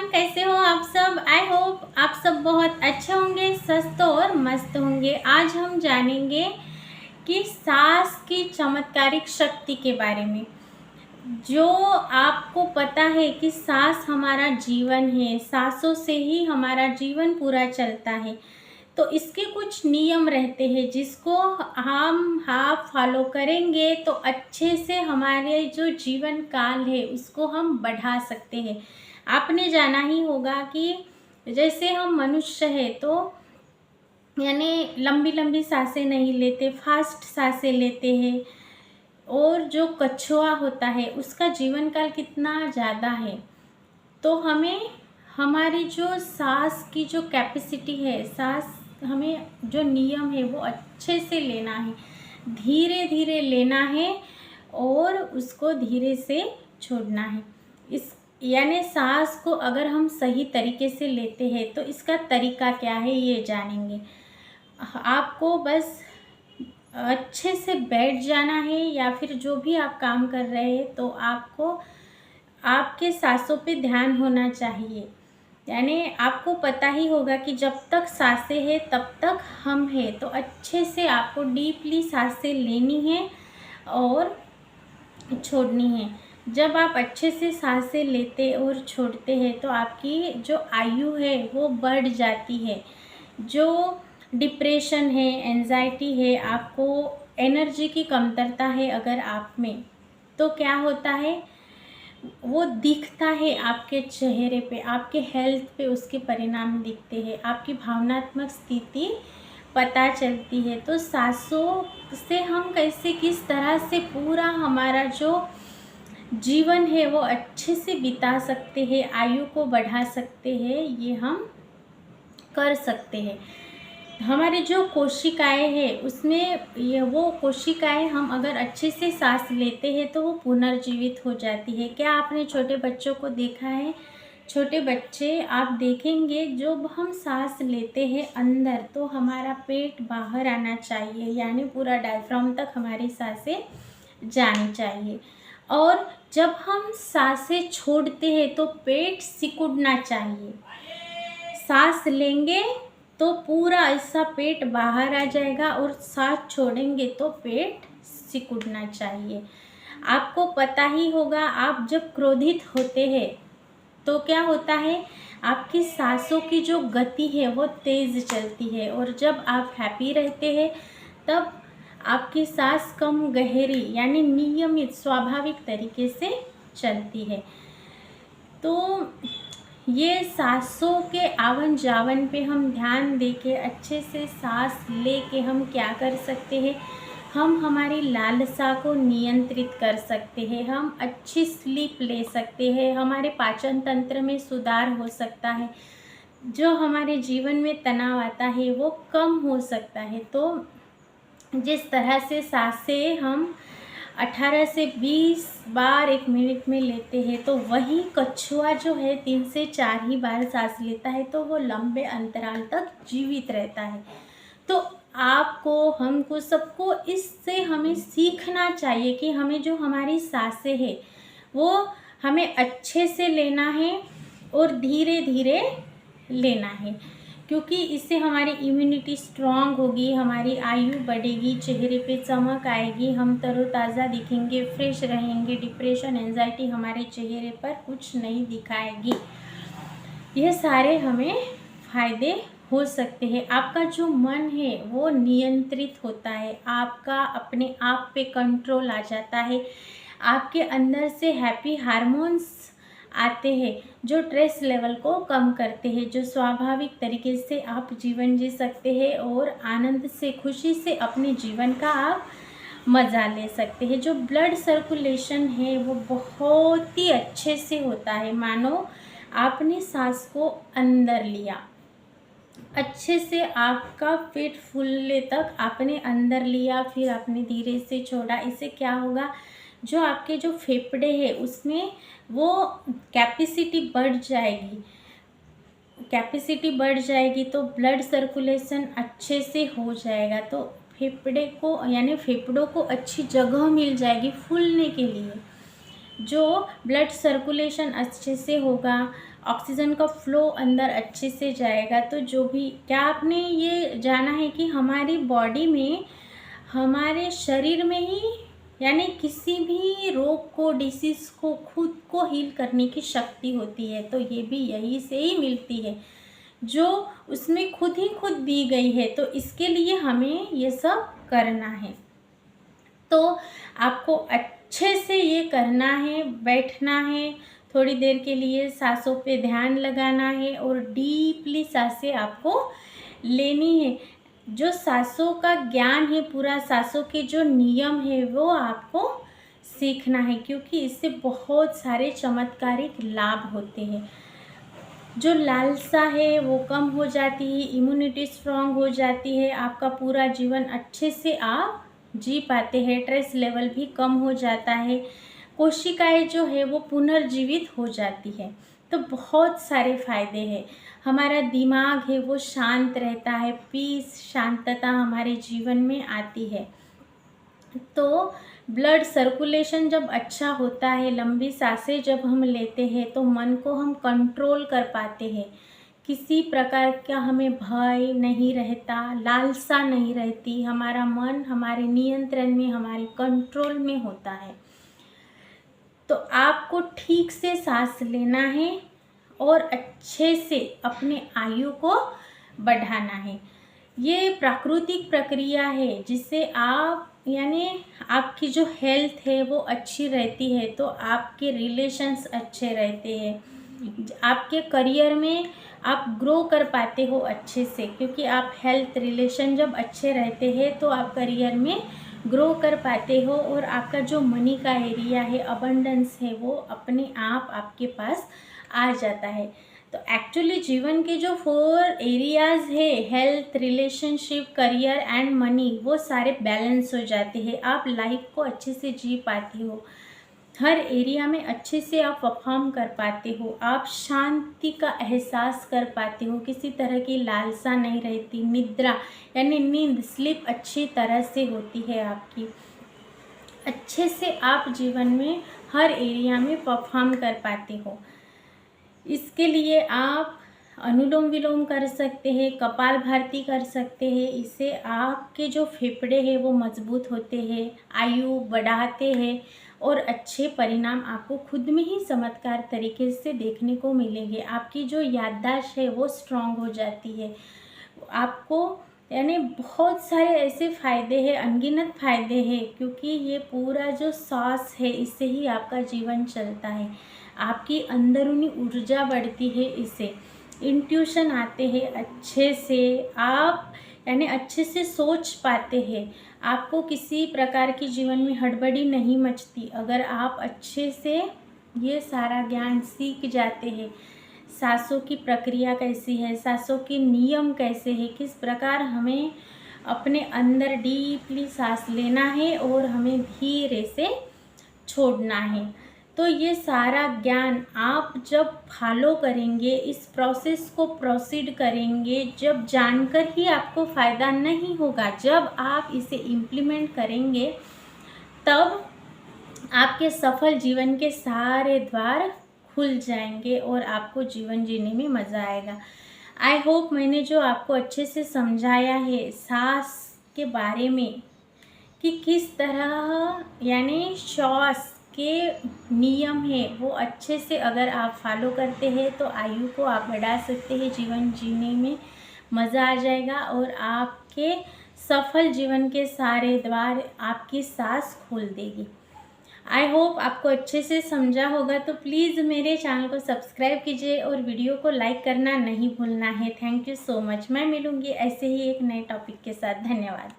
कैसे हो आप सब। आई होप आप सब बहुत अच्छे होंगे, स्वस्थ और मस्त होंगे। आज हम जानेंगे कि सांस की चमत्कारिक शक्ति के बारे में। जो आपको पता है कि सांस हमारा जीवन है, सांसों से ही हमारा जीवन पूरा चलता है। तो इसके कुछ नियम रहते हैं जिसको हम आप फॉलो करेंगे तो अच्छे से हमारे जो जीवन काल है उसको हम बढ़ा सकते हैं। आपने जाना ही होगा कि जैसे हम मनुष्य है तो यानी लंबी लंबी सांसें नहीं लेते, फास्ट सांसें लेते हैं। और जो कछुआ होता है उसका जीवन काल कितना ज़्यादा है। तो हमें हमारी जो सांस की जो कैपेसिटी है, सांस हमें जो नियम है वो अच्छे से लेना है, धीरे धीरे लेना है और उसको धीरे से छोड़ना है। इस यानी सांस को अगर हम सही तरीके से लेते हैं तो इसका तरीका क्या है ये जानेंगे। आपको बस अच्छे से बैठ जाना है या फिर जो भी आप काम कर रहे हैं तो आपको आपके सांसों पे ध्यान होना चाहिए। यानी आपको पता ही होगा कि जब तक सांसें हैं तब तक हम हैं। तो अच्छे से आपको डीपली सांसें लेनी है और छोड़नी है। जब आप अच्छे से सांसें लेते और छोड़ते हैं तो आपकी जो आयु है वो बढ़ जाती है। जो डिप्रेशन है, एंजाइटी है, आपको एनर्जी की कमतरता है अगर आप में, तो क्या होता है वो दिखता है आपके चेहरे पे, आपके हेल्थ पे उसके परिणाम दिखते हैं, आपकी भावनात्मक स्थिति पता चलती है। तो सांसों से हम कैसे किस तरह से पूरा हमारा जो जीवन है वो अच्छे से बिता सकते हैं, आयु को बढ़ा सकते हैं, ये हम कर सकते हैं। हमारे जो कोशिकाएं हैं उसमें ये वो कोशिकाएं हम अगर अच्छे से सांस लेते हैं तो वो पुनर्जीवित हो जाती है। क्या आपने छोटे बच्चों को देखा है? छोटे बच्चे आप देखेंगे जब हम सांस लेते हैं अंदर तो हमारा पेट बाहर आना चाहिए, यानी पूरा डायफ्राम तक हमारी सांसें जानी चाहिए। और जब हम सांसें छोड़ते हैं तो पेट सिकुड़ना चाहिए। सांस लेंगे तो पूरा ऐसा पेट बाहर आ जाएगा और सांस छोड़ेंगे तो पेट सिकुड़ना चाहिए। आपको पता ही होगा आप जब क्रोधित होते हैं तो क्या होता है, आपकी सांसों की जो गति है वो तेज़ चलती है। और जब आप हैप्पी रहते हैं तब आपकी सांस कम गहरी यानी नियमित स्वाभाविक तरीके से चलती है। तो ये सांसों के आवन जावन पे हम ध्यान दे के अच्छे से सांस ले के हम क्या कर सकते हैं, हम हमारी लालसा को नियंत्रित कर सकते हैं, हम अच्छी स्लीप ले सकते हैं, हमारे पाचन तंत्र में सुधार हो सकता है, जो हमारे जीवन में तनाव आता है वो कम हो सकता है। तो जिस तरह से सांसें हम 18 से 20 बार 1 मिनट में लेते हैं तो वही कछुआ जो है 3 से 4 ही बार सांस लेता है तो वो लंबे अंतराल तक जीवित रहता है। तो आपको, हमको, सबको इससे हमें सीखना चाहिए कि हमें जो हमारी सांसें हैं वो हमें अच्छे से लेना है और धीरे धीरे लेना है, क्योंकि इससे हमारी इम्यूनिटी स्ट्रांग होगी, हमारी आयु बढ़ेगी, चेहरे पे चमक आएगी, हम तरोताज़ा दिखेंगे, फ्रेश रहेंगे, डिप्रेशन एंजाइटी हमारे चेहरे पर कुछ नहीं दिखाएगी। यह सारे हमें फ़ायदे हो सकते हैं। आपका जो मन है वो नियंत्रित होता है, आपका अपने आप पे कंट्रोल आ जाता है, आपके अंदर से हैप्पी हार्मोन्स आते हैं जो स्ट्रेस लेवल को कम करते हैं, जो स्वाभाविक तरीके से आप जीवन जी सकते हैं और आनंद से, खुशी से अपने जीवन का आप मज़ा ले सकते हैं। जो ब्लड सर्कुलेशन है वो बहुत ही अच्छे से होता है, मानो आपने सांस को अंदर लिया, अच्छे से आपका पेट फूलने तक आपने अंदर लिया, फिर आपने धीरे से छोड़ा। इससे क्या होगा, जो आपके जो फेफड़े हैं उसमें वो कैपेसिटी बढ़ जाएगी, कैपेसिटी बढ़ जाएगी तो ब्लड सर्कुलेशन अच्छे से हो जाएगा। तो फेफड़े को यानी फेफड़ों को अच्छी जगह मिल जाएगी फूलने के लिए। जो ब्लड सर्कुलेशन अच्छे से होगा, ऑक्सीजन का फ्लो अंदर अच्छे से जाएगा। तो जो भी क्या आपने ये जाना है कि हमारी बॉडी में, हमारे शरीर में ही यानी किसी भी रोग को, डिसीज़ को खुद को हील करने की शक्ति होती है। तो ये भी यहीं से ही मिलती है, जो उसमें खुद ही खुद दी गई है। तो इसके लिए हमें ये सब करना है। तो आपको अच्छे से ये करना है, बैठना है, थोड़ी देर के लिए सांसों पे ध्यान लगाना है और डीपली सांसें आपको लेनी है। जो सांसों का ज्ञान है, पूरा सांसों के जो नियम है वो आपको सीखना है, क्योंकि इससे बहुत सारे चमत्कारिक लाभ होते हैं। जो लालसा है वो कम हो जाती है, इम्यूनिटी स्ट्रांग हो जाती है, आपका पूरा जीवन अच्छे से आप जी पाते हैं, स्ट्रेस लेवल भी कम हो जाता है, कोशिकाएं जो है वो पुनर्जीवित हो जाती है। तो बहुत सारे फ़ायदे हैं। हमारा दिमाग है वो शांत रहता है, पीस, शांतता हमारे जीवन में आती है। तो ब्लड सर्कुलेशन जब अच्छा होता है, लंबी सांसें जब हम लेते हैं तो मन को हम कंट्रोल कर पाते हैं। किसी प्रकार का हमें भय नहीं रहता, लालसा नहीं रहती, हमारा मन हमारे नियंत्रण में, हमारे कंट्रोल में होता है। तो आपको ठीक से सांस लेना है और अच्छे से अपने आयु को बढ़ाना है। ये प्राकृतिक प्रक्रिया है जिससे आप यानी आपकी जो हेल्थ है वो अच्छी रहती है, तो आपके रिलेशंस अच्छे रहते हैं, आपके करियर में आप ग्रो कर पाते हो अच्छे से, क्योंकि आप हेल्थ रिलेशन जब अच्छे रहते हैं तो आप करियर में ग्रो कर पाते हो और आपका जो मनी का एरिया है, अबंडेंस है, वो अपने आप आपके पास आ जाता है। तो एक्चुअली जीवन के जो 4 एरियाज़ है, health, relationship, career and money, वो सारे बैलेंस हो जाते हैं। आप लाइफ को अच्छे से जी पाते हो, हर एरिया में अच्छे से आप परफॉर्म कर पाते हो, आप शांति का एहसास कर पाते हो, किसी तरह की लालसा नहीं रहती, निद्रा यानी नींद, स्लीप अच्छी तरह से होती है आपकी, अच्छे से आप जीवन में हर एरिया में परफॉर्म कर पाते हो। इसके लिए आप अनुलोम विलोम कर सकते हैं, कपालभाति कर सकते हैं। इससे आपके जो फेफड़े हैं वो मजबूत होते हैं, आयु बढ़ाते हैं और अच्छे परिणाम आपको खुद में ही चमत्कार तरीके से देखने को मिलेंगे। आपकी जो याददाश्त है वो स्ट्रांग हो जाती है। आपको यानी बहुत सारे ऐसे फ़ायदे हैं, अनगिनत फ़ायदे हैं, क्योंकि ये पूरा जो सांस है इससे ही आपका जीवन चलता है। आपकी अंदरूनी ऊर्जा बढ़ती है, इससे इंट्यूशन आते हैं अच्छे से, आप यानी अच्छे से सोच पाते हैं, आपको किसी प्रकार की जीवन में हड़बड़ी नहीं मचती अगर आप अच्छे से ये सारा ज्ञान सीख जाते हैं। सांसों की प्रक्रिया कैसी है, सांसों के नियम कैसे हैं, किस प्रकार हमें अपने अंदर डीपली सांस लेना है और हमें धीरे से छोड़ना है। तो ये सारा ज्ञान आप जब फॉलो करेंगे, इस प्रोसेस को प्रोसीड करेंगे, जब जानकर ही आपको फ़ायदा नहीं होगा, जब आप इसे इम्प्लीमेंट करेंगे तब आपके सफल जीवन के सारे द्वार खुल जाएंगे और आपको जीवन जीने में मज़ा आएगा। आई होप मैंने जो आपको अच्छे से समझाया है सांस के बारे में कि किस तरह यानी श्वास के नियम है वो अच्छे से अगर आप फॉलो करते हैं तो आयु को आप बढ़ा सकते हैं, जीवन जीने में मज़ा आ जाएगा और आपके सफल जीवन के सारे द्वार आपकी सांस खोल देगी। आई होप आपको अच्छे से समझा होगा। तो प्लीज़ मेरे चैनल को सब्सक्राइब कीजिए और वीडियो को लाइक करना नहीं भूलना है। Thank you so much. मैं मिलूँगी ऐसे ही एक नए टॉपिक के साथ। धन्यवाद।